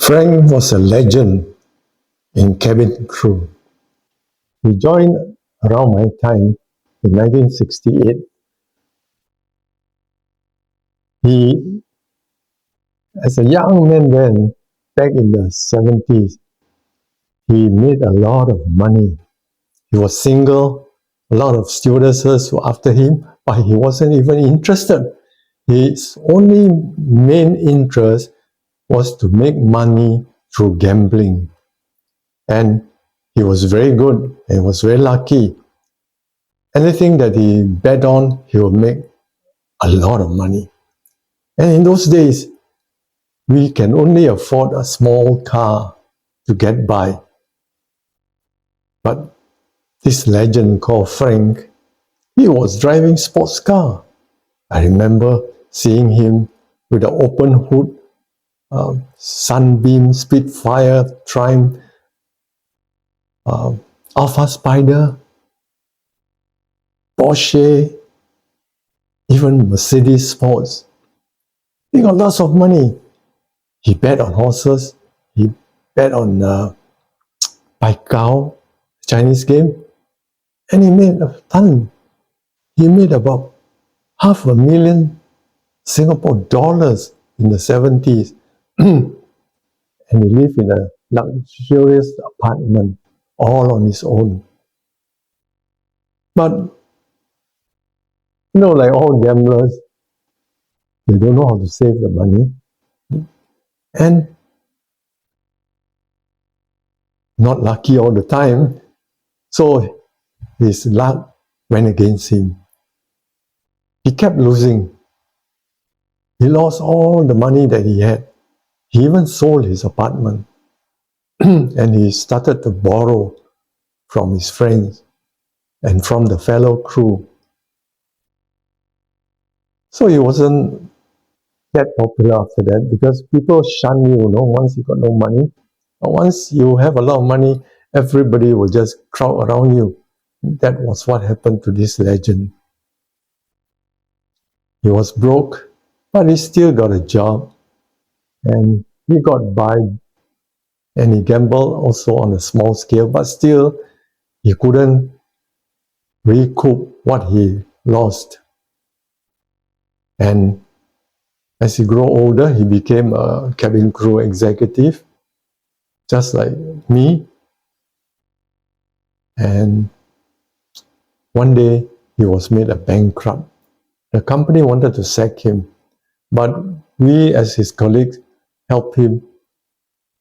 Frank was a legend in cabin crew. He joined around my time in 1968. He, as a young man then, back in the 70s, he made a lot of money. He was single, a lot of stewardesses were after him, but he wasn't even interested. His only main interest was to make money through gambling. And he was very good and was very lucky. Anything that he bet on, he would make a lot of money. And in those days, we can only afford a small car to get by. But this legend called Frank, he was driving sports car. I remember seeing him with an open hood, Sunbeam, Spitfire, Triumph, Alpha Spider, Porsche, even Mercedes Sports. He got lots of money. He bet on horses. He bet on Paikao, Chinese game, and he made a ton. He made about $500,000 Singapore dollars in the 70s. And he lived in a luxurious apartment all on his own. But, like all gamblers, they don't know how to save the money. And not lucky all the time. So his luck went against him. He kept losing. He lost all the money that he had. He even sold his apartment. And he started to borrow from his friends and from the fellow crew. So he wasn't that popular after that because people shun you, once you got no money. But once you have a lot of money, everybody will just crowd around you. That was what happened to this legend. He was broke, but he still got a job. And he got by. And he gambled also on a small scale, but still he couldn't recoup what he lost. And as he grew older, he became a cabin crew executive, just like me. And one day he was made a bankrupt. The company wanted to sack him, but we as his colleagues helped him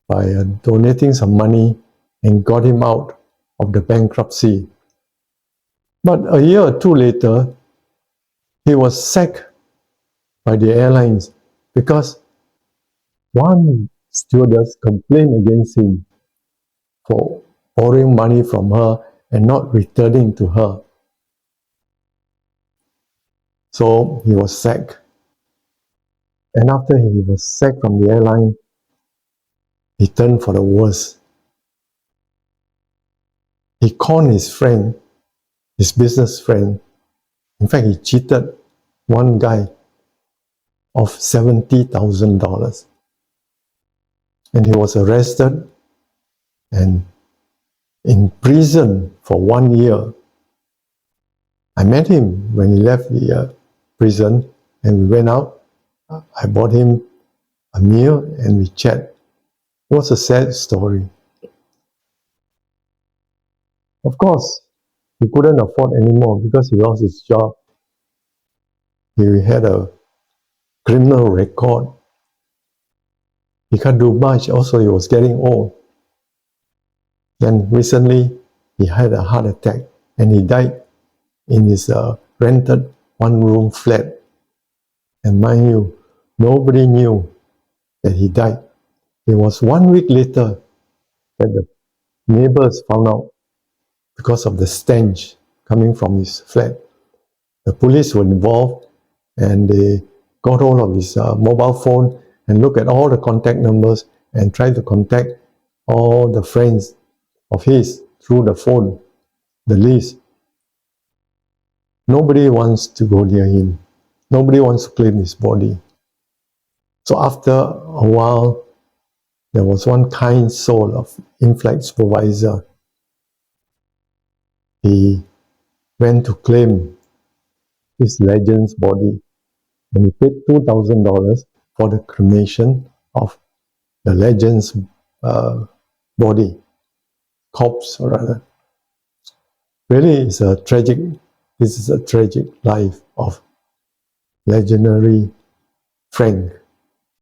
by donating some money and got him out of the bankruptcy. But a year or two later, he was sacked by the airlines because one stewardess complained against him for borrowing money from her and not returning to her. So he was sacked. And after he was sacked from the airline, he turned for the worse. He conned his friend, his business friend. In fact, he cheated one guy of $70,000. And he was arrested and in prison for 1 year. I met him when he left the prison and we went out. I bought him a meal and we chat. It was a sad story. Of course, he couldn't afford anymore because he lost his job. He had a criminal record. He can't do much. Also, he was getting old. Then recently, he had a heart attack and he died in his rented one-room flat. And mind you, nobody knew that he died. It was 1 week later that the neighbors found out because of the stench coming from his flat. The police were involved and they got hold of his mobile phone and looked at all the contact numbers and tried to contact all the friends of his through the phone, the list. Nobody wants to go near him. Nobody wants to claim his body. So after a while, There was one kind soul of in-flight supervisor. He went to claim his legend's body, and he paid $2,000 for the cremation of the legend's body, corpse rather. Really, this is a tragic life of legendary Frank